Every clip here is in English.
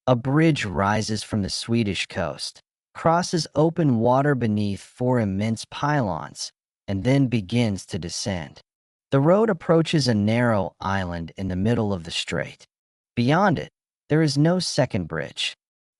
A bridge rises from the Swedish coast, crosses open water beneath four immense pylons, and then begins to descend. The road approaches a narrow island in the middle of the strait. Beyond it, there is no second bridge.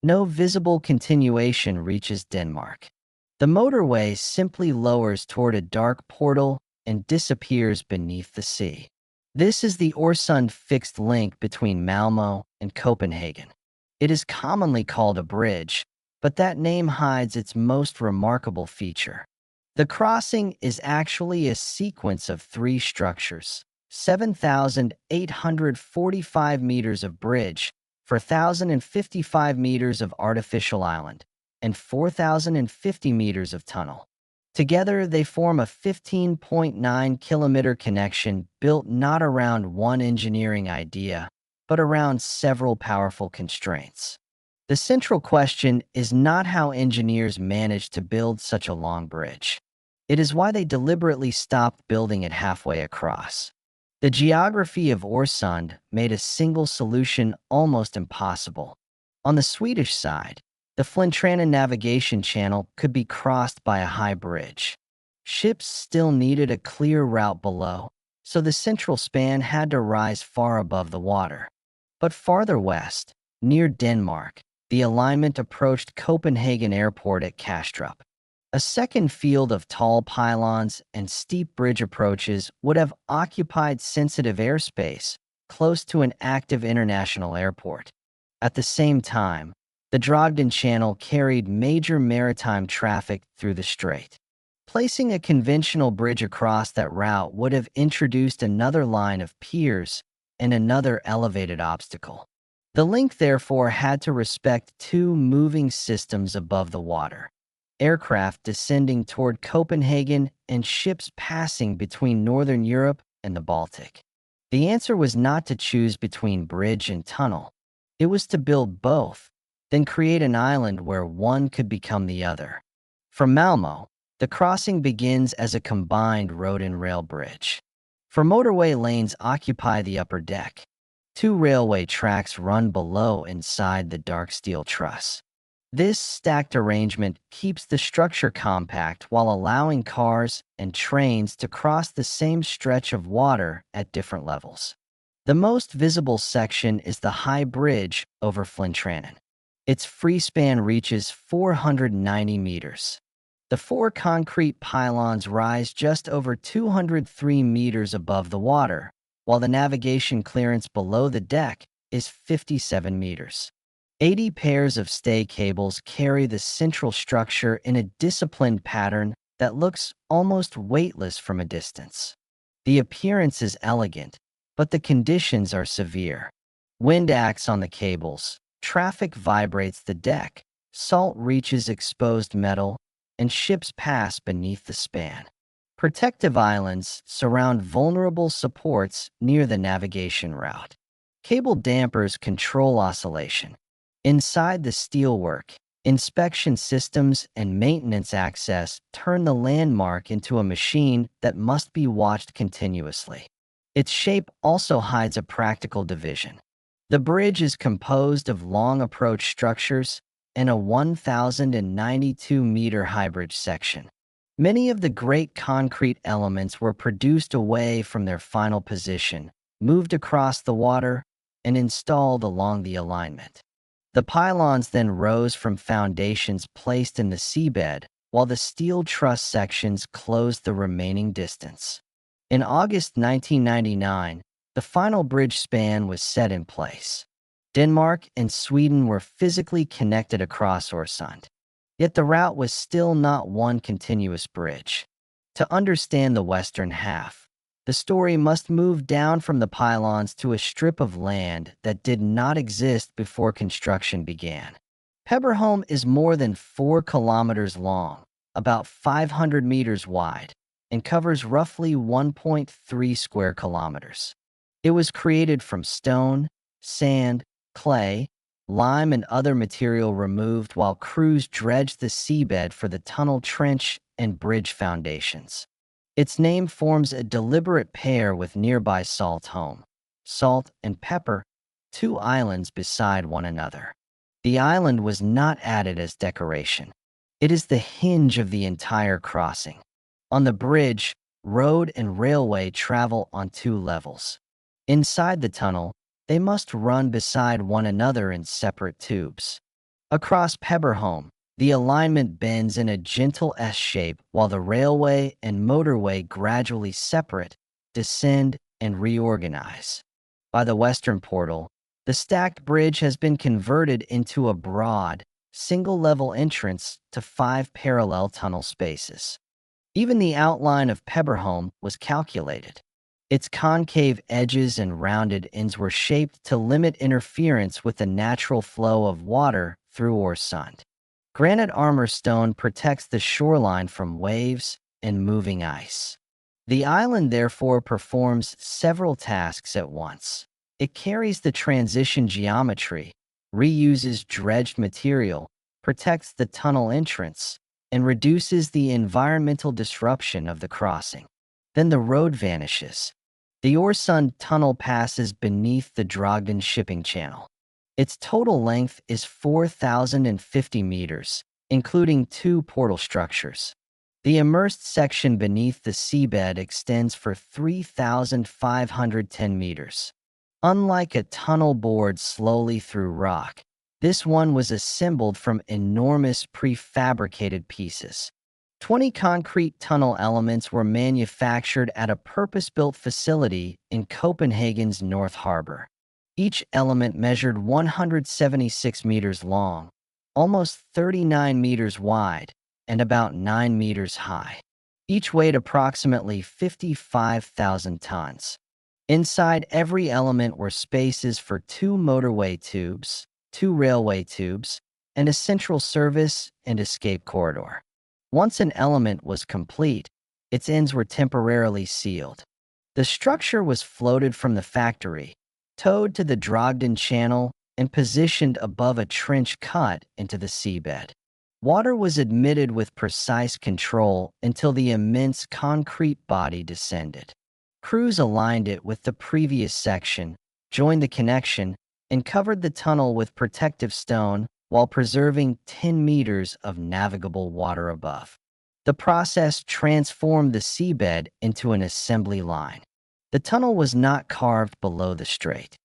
No visible continuation reaches Denmark. The motorway simply lowers toward a dark portal and disappears beneath the sea. This is the Øresund fixed link between Malmö and Copenhagen. It is commonly called a bridge, but that name hides its most remarkable feature. The crossing is actually a sequence of three structures: 7,845 meters of bridge, 4,055 meters of artificial island, and 4,050 meters of tunnel. Together, they form a 15.9-kilometer connection built not around one engineering idea, but around several powerful constraints. The central question is not how engineers managed to build such a long bridge. It is why they deliberately stopped building it halfway across. The geography of Øresund made a single solution almost impossible. On the Swedish side, the Flintranen navigation channel could be crossed by a high bridge. Ships still needed a clear route below, so the central span had to rise far above the water. But farther west, near Denmark, the alignment approached Copenhagen Airport at Kastrup. A second field of tall pylons and steep bridge approaches would have occupied sensitive airspace close to an active international airport. At the same time, the Drogden Channel carried major maritime traffic through the strait. Placing a conventional bridge across that route would have introduced another line of piers and another elevated obstacle. The link therefore had to respect two moving systems above the water: aircraft descending toward Copenhagen and ships passing between Northern Europe and the Baltic. The answer was not to choose between bridge and tunnel. It was to build both, then create an island where one could become the other. From Malmö, the crossing begins as a combined road and rail bridge. For motorway lanes occupy the upper deck. Two railway tracks run below inside the dark steel truss. This stacked arrangement keeps the structure compact while allowing cars and trains to cross the same stretch of water at different levels. The most visible section is the high bridge over Flintranen. Its free span reaches 490 meters. The four concrete pylons rise just over 203 meters above the water, while the navigation clearance below the deck is 57 meters. 80 pairs of stay cables carry the central structure in a disciplined pattern that looks almost weightless from a distance. The appearance is elegant, but the conditions are severe. Wind acts on the cables, traffic vibrates the deck, salt reaches exposed metal, and ships pass beneath the span. Protective islands surround vulnerable supports near the navigation route. Cable dampers control oscillation. Inside the steelwork, inspection systems and maintenance access turn the landmark into a machine that must be watched continuously. Its shape also hides a practical division. The bridge is composed of long approach structures and a 1,092-meter high bridge section. Many of the great concrete elements were produced away from their final position, moved across the water, and installed along the alignment. The pylons then rose from foundations placed in the seabed, while the steel truss sections closed the remaining distance. In August 1999, the final bridge span was set in place. Denmark and Sweden were physically connected across Øresund. Yet the route was still not one continuous bridge. To understand the western half, the story must move down from the pylons to a strip of land that did not exist before construction began. Peberholm is more than 4 kilometers long, about 500 meters wide, and covers roughly 1.3 square kilometers. It was created from stone, sand, clay, lime, and other material removed while crews dredged the seabed for the tunnel trench and bridge foundations. Its name forms a deliberate pair with nearby Saltholm, Salt and Pepper, two islands beside one another. The island was not added as decoration. It is the hinge of the entire crossing. On the bridge, road and railway travel on two levels. Inside the tunnel, they must run beside one another in separate tubes. Across Peberholm, the alignment bends in a gentle S shape while the railway and motorway gradually separate, descend, and reorganize. By the western portal, the stacked bridge has been converted into a broad, single-level entrance to 5 parallel tunnel spaces. Even the outline of Peberholm was calculated. Its concave edges and rounded ends were shaped to limit interference with the natural flow of water through Øresund. Granite armor stone protects the shoreline from waves and moving ice. The island therefore performs several tasks at once. It carries the transition geometry, reuses dredged material, protects the tunnel entrance, and reduces the environmental disruption of the crossing. Then the road vanishes. The Øresund tunnel passes beneath the Drogden shipping channel. Its total length is 4,050 meters, including 2 portal structures. The immersed section beneath the seabed extends for 3,510 meters. Unlike a tunnel bored slowly through rock, this one was assembled from enormous prefabricated pieces. 20 concrete tunnel elements were manufactured at a purpose-built facility in Copenhagen's North Harbor. Each element measured 176 meters long, almost 39 meters wide, and about 9 meters high. Each weighed approximately 55,000 tons. Inside every element were spaces for 2 motorway tubes, 2 railway tubes, and a central service and escape corridor. Once an element was complete, its ends were temporarily sealed. The structure was floated from the factory, towed to the Drogden channel, and positioned above a trench cut into the seabed. Water was admitted with precise control until the immense concrete body descended. Crews aligned it with the previous section, joined the connection, and covered the tunnel with protective stone while preserving 10 meters of navigable water above. The process transformed the seabed into an assembly line. The tunnel was not carved below the strait.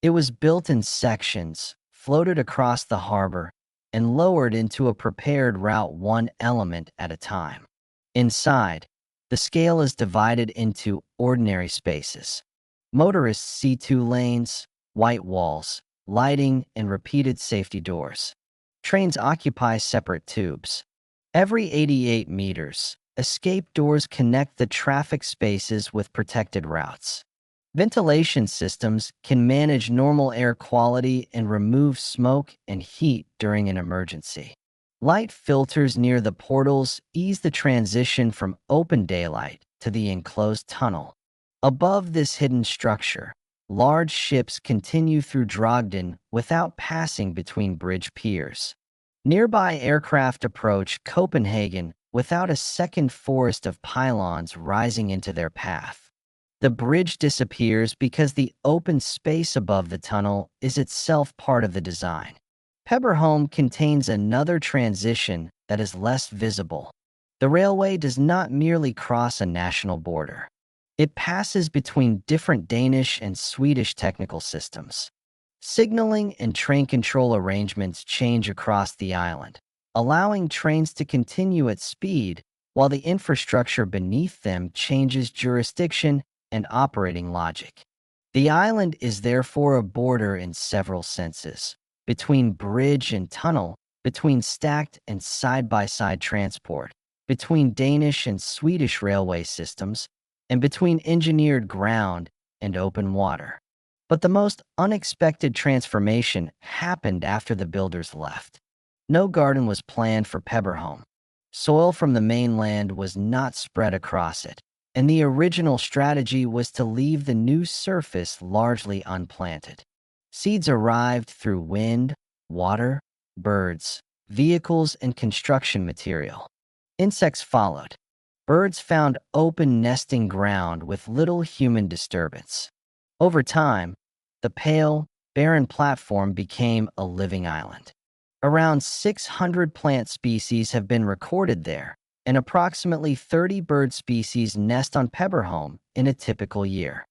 It was built in sections, floated across the harbor, and lowered into a prepared route one element at a time. Inside, the scale is divided into ordinary spaces. Motorists see 2 lanes, white walls, lighting, and repeated safety doors. Trains occupy separate tubes. Every 88 meters, escape doors connect the traffic spaces with protected routes. Ventilation systems can manage normal air quality and remove smoke and heat during an emergency. Light filters near the portals ease the transition from open daylight to the enclosed tunnel. Above this hidden structure, large ships continue through Drogden without passing between bridge piers. Nearby aircraft approach Copenhagen without a second forest of pylons rising into their path. The bridge disappears because the open space above the tunnel is itself part of the design. Peberholm contains another transition that is less visible. The railway does not merely cross a national border. It passes between different Danish and Swedish technical systems. Signaling and train control arrangements change across the island, allowing trains to continue at speed while the infrastructure beneath them changes jurisdiction and operating logic. The island is therefore a border in several senses, between bridge and tunnel, between stacked and side-by-side transport, between Danish and Swedish railway systems, and between engineered ground and open water. But the most unexpected transformation happened after the builders left. No garden was planned for Peberholm. Soil from the mainland was not spread across it, and the original strategy was to leave the new surface largely unplanted. Seeds arrived through wind, water, birds, vehicles, and construction material. Insects followed. Birds found open nesting ground with little human disturbance. Over time, the pale, barren platform became a living island. Around 600 plant species have been recorded there, and approximately 30 bird species nest on Peberholm in a typical year.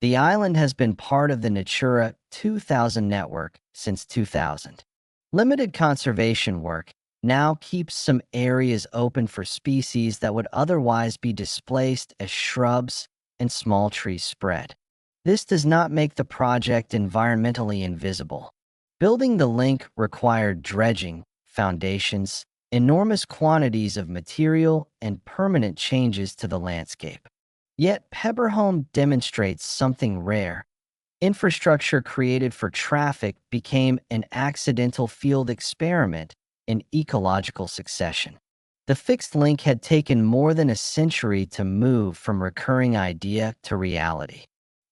The island has been part of the Natura 2000 network since 2000. Limited conservation work now keeps some areas open for species that would otherwise be displaced as shrubs and small trees spread. This does not make the project environmentally invisible. Building the link required dredging, foundations, enormous quantities of material, and permanent changes to the landscape. Yet Peberholm demonstrates something rare. Infrastructure created for traffic became an accidental field experiment in ecological succession. The fixed link had taken more than a century to move from recurring idea to reality.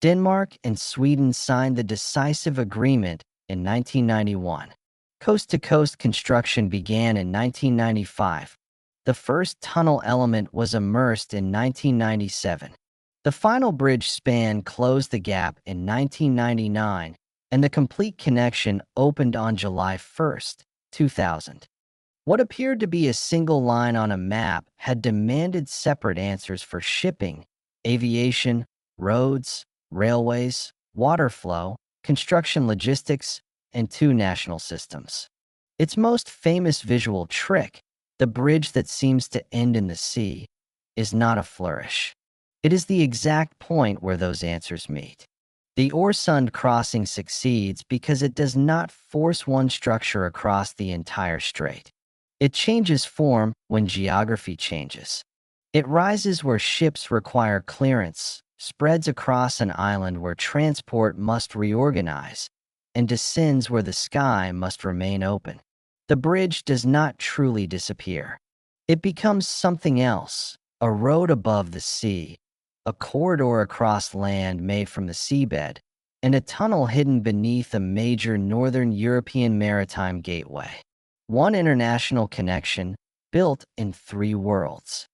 Denmark and Sweden signed the decisive agreement in 1991. Coast-to-coast construction began in 1995. The first tunnel element was immersed in 1997. The final bridge span closed the gap in 1999, and the complete connection opened on July 1st, 2000. What appeared to be a single line on a map had demanded separate answers for shipping, aviation, roads, railways, water flow, construction logistics, and two national systems. Its most famous visual trick, the bridge that seems to end in the sea, is not a flourish. It is the exact point where those answers meet. The Øresund crossing succeeds because it does not force one structure across the entire strait. It changes form when geography changes. It rises where ships require clearance, spreads across an island where transport must reorganize, and descends where the sky must remain open. The bridge does not truly disappear. It becomes something else, a road above the sea, a corridor across land made from the seabed, and a tunnel hidden beneath a major northern European maritime gateway. One international connection built in three worlds.